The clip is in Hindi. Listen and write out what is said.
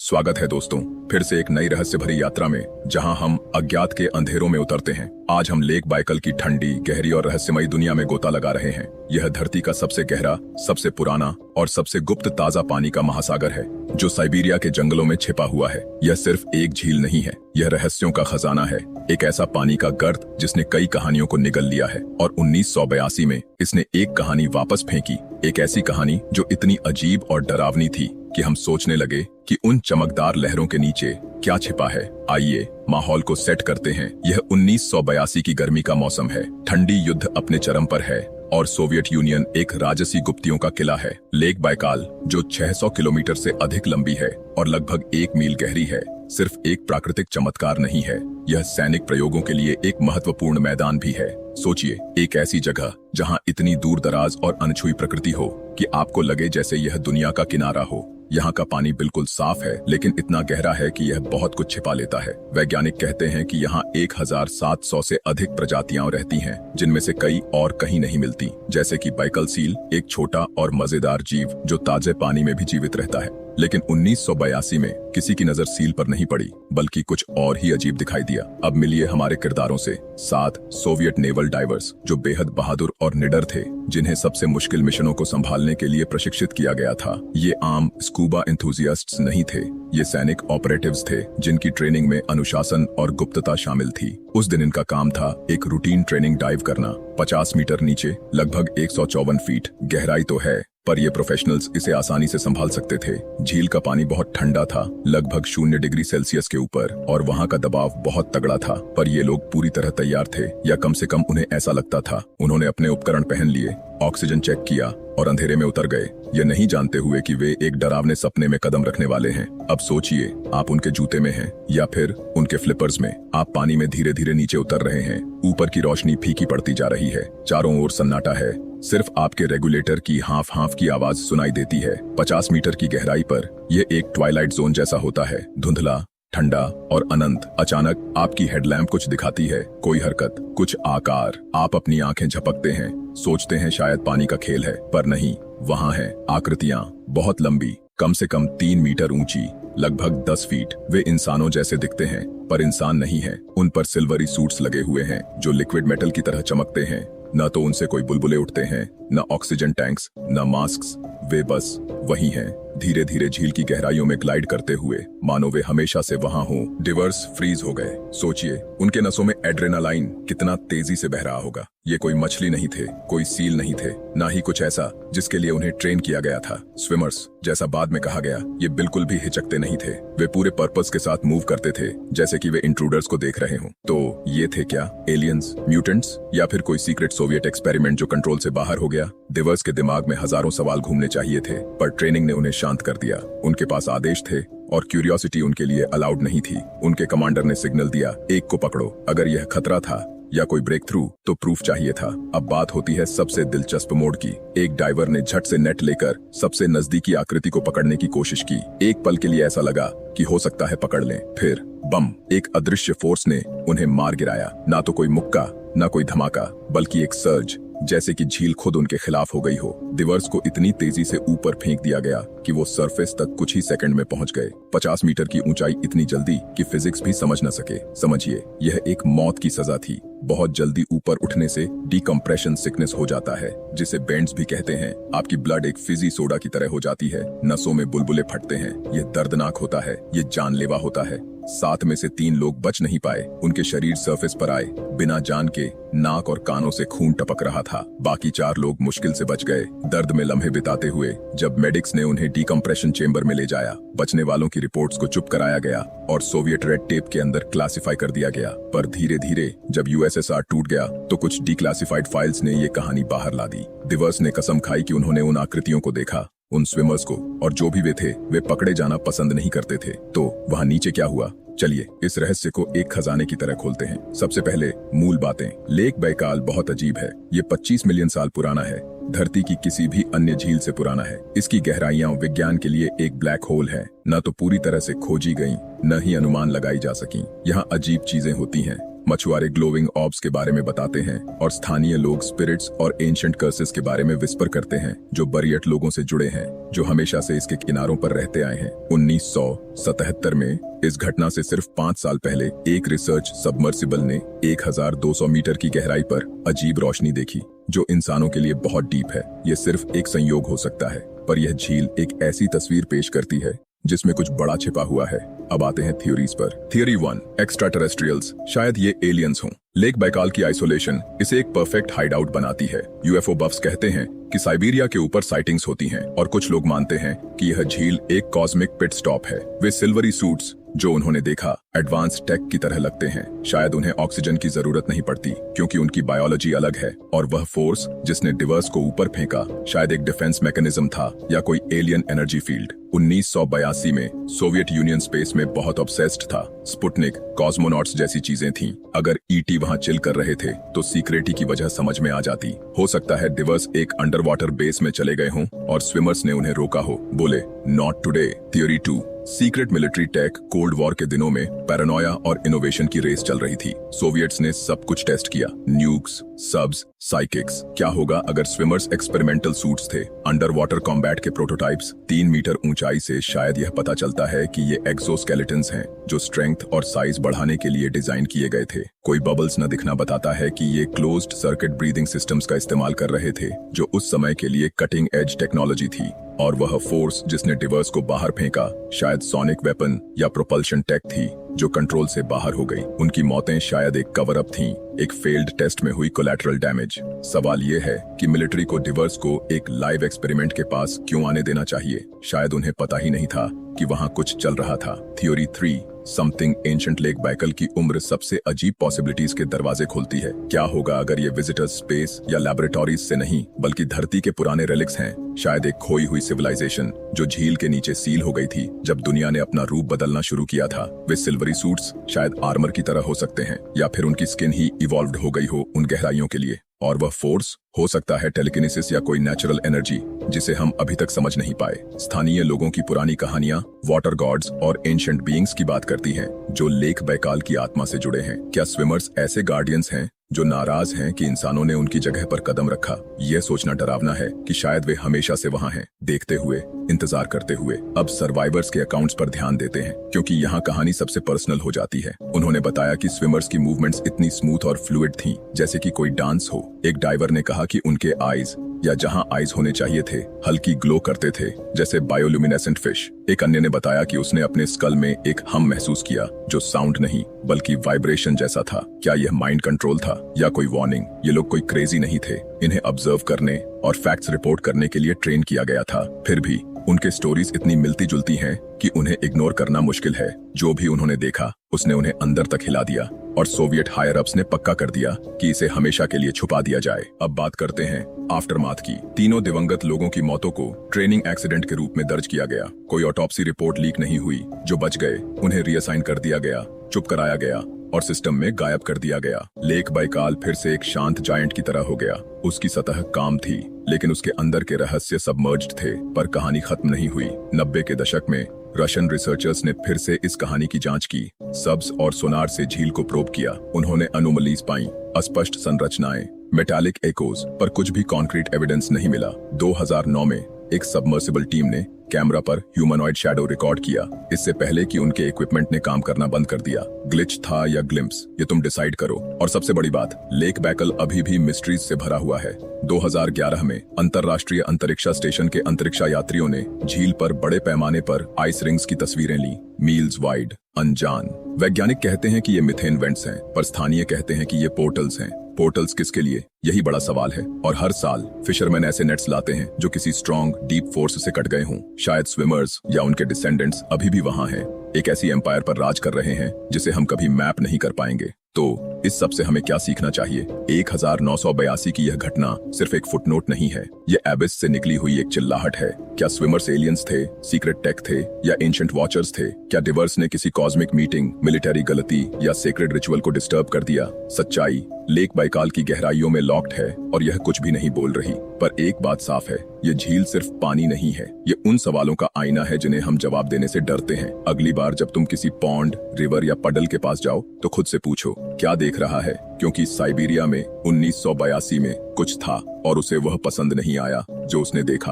स्वागत है दोस्तों, फिर से एक नई रहस्य भरी यात्रा में, जहां हम अज्ञात के अंधेरों में उतरते हैं। आज हम लेक बाइकल की ठंडी, गहरी और रहस्यमयी दुनिया में गोता लगा रहे हैं। यह धरती का सबसे गहरा, सबसे पुराना और सबसे गुप्त ताजा पानी का महासागर है, जो साइबेरिया के जंगलों में छिपा हुआ है। यह सिर्फ एक झील नहीं है, यह रहस्यों का खजाना है। एक ऐसा पानी का गर्त जिसने कई कहानियों को निगल लिया है, और 1982 में इसने एक कहानी वापस फेंकी। एक ऐसी कहानी जो इतनी अजीब और डरावनी थी कि हम सोचने लगे कि उन चमकदार लहरों के नीचे क्या छिपा है। आइए माहौल को सेट करते हैं। यह 1982 की गर्मी का मौसम है। ठंडी युद्ध अपने चरम पर है और सोवियत यूनियन एक राजसी गुप्तियों का किला है। लेक बाइकाल, जो 600 किलोमीटर से अधिक लंबी है और लगभग 1 मील गहरी है, सिर्फ एक प्राकृतिक चमत्कार नहीं है, यह सैनिक प्रयोगों के लिए एक महत्वपूर्ण मैदान भी है। सोचिए, एक ऐसी जगह जहां इतनी दूर दराज और अनछुई प्रकृति हो कि आपको लगे जैसे यह दुनिया का किनारा हो। यहाँ का पानी बिल्कुल साफ है, लेकिन इतना गहरा है कि यह बहुत कुछ छिपा लेता है। वैज्ञानिक कहते हैं कि यहाँ 1700 से अधिक प्रजातियां रहती हैं, जिनमें से कई और कहीं नहीं मिलती, जैसे कि बाइकल सील, एक छोटा और मजेदार जीव जो ताजे पानी में भी जीवित रहता है। लेकिन 1982 में किसी की नजर सील पर नहीं पड़ी, बल्कि कुछ और ही अजीब दिखाई दिया। अब मिलिए हमारे किरदारों से, 7 सोवियत नेवल डाइवर्स जो बेहद बहादुर और निडर थे, जिन्हें सबसे मुश्किल मिशनों को संभालने के लिए प्रशिक्षित किया गया था। ये आम स्कूबा एंथुजियास्ट्स नहीं थे, ये सैनिक ऑपरेटिव्स थे, जिनकी ट्रेनिंग में अनुशासन और गुप्तता शामिल थी। उस दिन इनका काम था एक रूटीन ट्रेनिंग डाइव करना, 50 मीटर नीचे, लगभग 154 फीट। गहराई तो है, पर ये प्रोफेशनल्स इसे आसानी से संभाल सकते थे। झील का पानी बहुत ठंडा था, लगभग 0 डिग्री सेल्सियस के ऊपर, और वहाँ का दबाव बहुत तगड़ा था। पर ये लोग पूरी तरह तैयार थे, या कम से कम उन्हें ऐसा लगता था। उन्होंने अपने उपकरण पहन लिए, ऑक्सीजन चेक किया और अंधेरे में उतर गए, ये नहीं जानते हुए कि वे एक डरावने सपने में कदम रखने वाले हैं। अब सोचिए, आप उनके जूते में हैं या फिर उनके फ्लिपर्स में। आप पानी में धीरे धीरे नीचे उतर रहे हैं। ऊपर की रोशनी फीकी पड़ती जा रही है, चारों ओर सन्नाटा है, सिर्फ आपके रेगुलेटर की हाफ हाफ की आवाज सुनाई देती है। 50 मीटर की गहराई पर यह एक ट्वाइलाइट जोन जैसा होता है, धुंधला, ठंडा और अनंत। अचानक आपकी हेडलैम्प कुछ दिखाती है, कोई हरकत, कुछ आकार। आप अपनी आंखें झपकते हैं, सोचते हैं शायद पानी का खेल है, पर नहीं, वहां है आकृतियां, बहुत लंबी, कम से कम 3 मीटर ऊंची, लगभग 10 फीट। वे इंसानों जैसे दिखते हैं, पर इंसान नहीं है। उन पर सिल्वरी सूट्स लगे हुए हैं जो लिक्विड मेटल की तरह चमकते हैं। न तो उनसे कोई बुलबुले उठते हैं, न ऑक्सीजन टैंक्स, न मास्क्स। वे बस वही हैं, धीरे धीरे झील की गहराइयों में ग्लाइड करते हुए, मानो वे हमेशा से वहां हो। डिवर्स फ्रीज हो गए। सोचिए, उनके नसों में एड्रेनालाइन कितना तेजी से बह रहा होगा। ये कोई मछली नहीं थे, कोई सील नहीं थे, ना ही कुछ ऐसा जिसके लिए उन्हें ट्रेन किया गया था। स्विमर्स, जैसा बाद में कहा गया, ये बिल्कुल भी हिचकते नहीं थे। वे पूरे पर्पस के साथ मूव करते थे, जैसे कि वे इंट्रूडर्स को देख रहे हों। तो ये थे क्या एलियंस, म्यूटेंट्स, या फिर कोई सीक्रेट सोवियत एक्सपेरिमेंट जो कंट्रोल से बाहर हो गया? डिवर्स के दिमाग में हजारों सवाल घूमने चाहिए थे, पर ट्रेनिंग ने उन्हें शांत कर दिया। उनके पास आदेश थे और क्यूरियोसिटी उनके लिए अलाउड नहीं थी। उनके कमांडर ने सिग्नल दिया, एक को पकड़ो। अगर यह खतरा था या कोई ब्रेक थ्रू, तो प्रूफ चाहिए था। अब बात होती है सबसे दिलचस्प मोड़ की। एक डाइवर ने झट से नेट लेकर सबसे नजदीकी आकृति को पकड़ने की कोशिश की। एक पल के लिए ऐसा लगा कि हो सकता है पकड़ लें, फिर बम! एक अदृश्य फोर्स ने उन्हें मार गिराया। ना तो कोई मुक्का, ना कोई धमाका, बल्कि एक सर्ज, जैसे कि झील खुद उनके खिलाफ हो गई हो। डिवर्स को इतनी तेजी से ऊपर फेंक दिया गया कि वो सरफेस तक कुछ ही सेकंड में पहुंच गए। 50 मीटर की ऊंचाई इतनी जल्दी कि फिजिक्स भी समझ न सके। समझिए, यह एक मौत की सजा थी। बहुत जल्दी ऊपर उठने से डिकम्प्रेशन सिकनेस हो जाता है, जिसे बेंड्स भी कहते हैं। आपकी ब्लड एक फिजी सोडा की तरह हो जाती है, नसों में बुलबुले फटते हैं। ये दर्दनाक होता है, ये जानलेवा होता है। 7 में से 3 लोग बच नहीं पाए। उनके शरीर सरफेस पर आए, बिना जान के नाक और कानों से खून टपक रहा था। बाकी 4 लोग मुश्किल से बच गए, दर्द में लम्हे बिताते हुए। जब मेडिक्स ने उन्हें डिकम्प्रेशन चेंबर में ले जाया, बचने वालों की रिपोर्ट्स को चुप कराया गया और सोवियत रेड टेप के अंदर क्लासिफाई कर दिया गया। पर धीरे धीरे जब यूएसएसआर टूट गया, तो कुछ डिक्लासिफाइड फाइल्स ने ये कहानी बाहर ला दी। डिवर्स ने कसम खाई कि उन्होंने उन आकृतियों को देखा, उन स्विमर्स को, और जो भी वे थे, वे पकड़े जाना पसंद नहीं करते थे। तो वहाँ नीचे क्या हुआ? चलिए इस रहस्य को एक खजाने की तरह खोलते हैं। सबसे पहले मूल बातें। लेक बाइकाल बहुत अजीब है। ये 25 मिलियन साल पुराना है, धरती की किसी भी अन्य झील से पुराना है। इसकी गहराइयां विज्ञान के लिए एक ब्लैक होल है, न तो पूरी तरह से खोजी गई, न ही अनुमान लगाई जा सकी। यहाँ अजीब चीजें होती हैं। मछुआरे ग्लोविंग ऑब्स के बारे में बताते हैं और स्थानीय लोग स्पिरिट्स और एंशिएंट कर्सेस के बारे में विस्पर करते हैं जो बरियट लोगों से जुड़े हैं जो हमेशा से इसके किनारों पर रहते आए हैं। 1977 में इस घटना से सिर्फ 5 साल पहले एक रिसर्च सबमर्सिबल ने 1200 मीटर की गहराई पर अजीब रोशनी देखी जो इंसानों के लिए बहुत डीप है। यह सिर्फ एक संयोग हो सकता है, पर यह झील एक ऐसी तस्वीर पेश करती है जिसमें कुछ बड़ा छिपा हुआ है। अब आते हैं थ्योरीज पर। Theory 1, extraterrestrials. शायद ये एलियंस हों। लेक बैकाल की आइसोलेशन इसे एक परफेक्ट हाइड आउट बनाती है। यूएफओ बफ्स कहते हैं कि साइबेरिया के ऊपर साइटिंग्स होती हैं और कुछ लोग मानते हैं कि यह झील एक कॉस्मिक पिट स्टॉप है। वे सिल्वरी सूट्स जो उन्होंने देखा एडवांस टेक की तरह लगते हैं। शायद उन्हें ऑक्सीजन की जरूरत नहीं पड़ती क्योंकि उनकी बायोलॉजी अलग है और वह फोर्स जिसने डिवर्स को ऊपर फेंका शायद एक डिफेंस मैकेनिज्म था या कोई एलियन एनर्जी फील्ड। 1982 में सोवियत यूनियन स्पेस में बहुत ऑब्सेस्ड था। स्पुतनिक, कॉस्मोनॉट्स जैसी चीजें थीं। अगर ईटी वहां चिल कर रहे थे तो सीक्रेटी की वजह समझ में आ जाती। हो सकता है डिवर्स एक अंडर वाटर बेस में चले गए हों और स्विमर्स ने उन्हें रोका हो। बोले not today. Theory 2, secret military tech. Cold war के दिनों में पैरानोया और इनोवेशन की रेस चल रही थी। सोवियट्स ने सब कुछ टेस्ट किया, न्यूक्स, सब्स, साइकिक्स। क्या होगा अगर स्विमर्स एक्सपेरिमेंटल सूट्स थे, अंडर वाटर कॉम्बैट के प्रोटोटाइप्स। 3 मीटर ऊंचाई से शायद यह पता चलता है कि ये एक्सोस्केलेटन्स हैं जो स्ट्रेंथ और साइज बढ़ाने के लिए डिजाइन किए गए थे। कोई बबल्स न दिखना बताता है कि ये क्लोज्ड सर्किट ब्रीदिंग सिस्टम्स का इस्तेमाल कर रहे थे जो उस समय के लिए कटिंग एज टेक्नोलॉजी थी। और वह फोर्स जिसने डिवर्स को बाहर फेंका शायद सोनिक वेपन या प्रोपल्शन टेक थी जो कंट्रोल से बाहर हो गई। उनकी मौतें शायद एक कवर अप थीं, एक फेल्ड टेस्ट में हुई कोलैटरल डैमेज। सवाल यह है कि मिलिट्री को डिवर्स को एक लाइव एक्सपेरिमेंट के पास क्यों आने देना चाहिए? शायद उन्हें पता ही नहीं था कि वहां कुछ चल रहा था। Theory 3, something ancient. Lake Baikal की उम्र सबसे अजीब पॉसिबिलिटीज के दरवाजे खोलती है। क्या होगा अगर ये विजिटर्स स्पेस या लैबोरेटरीज से नहीं बल्कि धरती के पुराने रिलिक्स हैं? शायद एक खोई हुई सिविलाइजेशन जो झील के नीचे सील हो गई थी जब दुनिया ने अपना रूप बदलना शुरू किया था। वे सिल्वरी सूट्स शायद आर्मर की तरह हो सकते हैं या फिर उनकी स्किन ही इवॉल्व्ड हो गई हो उन गहराइयों के लिए। और वह फोर्स हो सकता है टेलीकिनेसिस या कोई नेचुरल एनर्जी जिसे हम अभी तक समझ नहीं पाए। स्थानीय लोगों की पुरानी कहानियां वाटर गॉड्स और एंशिएंट बीइंग्स की बात करती हैं जो लेक बैकाल की आत्मा से जुड़े हैं। क्या स्विमर्स ऐसे गार्डियंस हैं जो नाराज हैं कि इंसानों ने उनकी जगह पर कदम रखा? यह सोचना डरावना है कि शायद वे हमेशा से वहां हैं, देखते हुए, इंतजार करते हुए। अब सर्वाइवर्स के अकाउंट्स पर ध्यान देते हैं क्योंकि यहाँ कहानी सबसे पर्सनल हो जाती है। उन्होंने बताया कि स्विमर्स की मूवमेंट्स इतनी स्मूथ और फ्लूइड थीं जैसे कि कोई डांस हो। एक डाइवर ने कहा कि उनके आईज या जहां आईज होने चाहिए थे हल्की ग्लो करते थे जैसे बायोल्यूमिनेसेंट फिश। एक अन्य ने बताया कि उसने अपने स्कल में एक हम महसूस किया जो साउंड नहीं बल्कि वाइब्रेशन जैसा था। क्या यह माइंड कंट्रोल था या कोई वार्निंग? ये लोग कोई क्रेजी नहीं थे, इन्हें ऑब्जर्व करने और फैक्ट्स रिपोर्ट करने के लिए ट्रेन किया गया था। फिर भी उनके स्टोरीज इतनी मिलती जुलती हैं कि उन्हें इग्नोर करना मुश्किल है। जो भी उन्होंने देखा उसने उन्हें अंदर तक हिला दिया और सोवियत हायर अप्स ने पक्का कर दिया कि इसे हमेशा के लिए छुपा दिया जाए। अब बात करते हैं आफ्टरमाथ की। तीनों दिवंगत लोगों की मौतों को ट्रेनिंग एक्सीडेंट के रूप में दर्ज किया गया। कोई ऑटोप्सी रिपोर्ट लीक नहीं हुई। जो बच गए उन्हें रीअसाइन कर दिया गया, चुप कराया गया और सिस्टम में गायब कर दिया गया। लेक बैकाल फिर से एक शांत जायंट की तरह हो गया। उसकी सतह काम थी लेकिन उसके अंदर के रहस्य सबमर्ज्ड थे। पर कहानी खत्म नहीं हुई। 90 के दशक में रशियन रिसर्चर्स ने फिर से इस कहानी की जांच की। सब्स और सोनार से झील को प्रोब किया। उन्होंने अनोमलीज पाई, अस्पष्ट संरचनाएं, मेटालिक एकोज, पर कुछ भी कॉन्क्रीट एविडेंस नहीं मिला। 2009 में एक सबमर्सिबल टीम ने कैमरा पर ह्यूमनॉइड शैडो रिकॉर्ड किया, इससे पहले कि उनके इक्विपमेंट ने काम करना बंद कर दिया। ग्लिच था या ग्लिम्प्स, ये तुम डिसाइड करो। और सबसे बड़ी बात, लेक बैकल अभी भी मिस्ट्रीज से भरा हुआ है। 2011 में अंतरराष्ट्रीय अंतरिक्ष स्टेशन के अंतरिक्ष यात्रियों ने झील पर बड़े पैमाने पर आइस रिंग्स की तस्वीरें ली, मील्स वाइड, अनजान। वैज्ञानिक कहते हैं कि ये मिथेन वेंट्स हैं, पर स्थानीय कहते हैं कि ये पोर्टल्स हैं। पोर्टल्स किसके लिए, यही बड़ा सवाल है। और हर साल फिशरमैन ऐसे नेट्स लाते हैं जो किसी स्ट्रॉन्ग डीप फोर्स से कट गए हों। शायद स्विमर्स या उनके डिसेंडेंट्स अभी भी वहां हैं, एक ऐसी एम्पायर पर राज कर रहे हैं जिसे हम कभी मैप नहीं कर पाएंगे। तो इस सब से हमें क्या सीखना चाहिए? 1982 की यह घटना सिर्फ एक फुटनोट नहीं है, यह एबिस से निकली हुई एक चिल्लाहट है। क्या स्विमर्स एलियंस थे, सीक्रेट टेक थे या एंशिएंट वॉचर्स थे? क्या डिवर्स ने किसी कॉस्मिक मीटिंग, मिलिटरी गलती या सेक्रेड रिचुअल को डिस्टर्ब कर दिया? सच्चाई लेक बैकाल की गहराइयों में लॉक्ड है और यह कुछ भी नहीं बोल रही। पर एक बात साफ है, ये झील सिर्फ पानी नहीं है, ये उन सवालों का आईना है जिन्हें हम जवाब देने से डरते हैं। अगली बार जब तुम किसी पॉन्ड, रिवर या पडल के पास जाओ तो खुद से पूछो, क्या देख देख रहा है क्योंकि साइबेरिया में 1982 में कुछ था और उसे वह पसंद नहीं आया जो उसने देखा।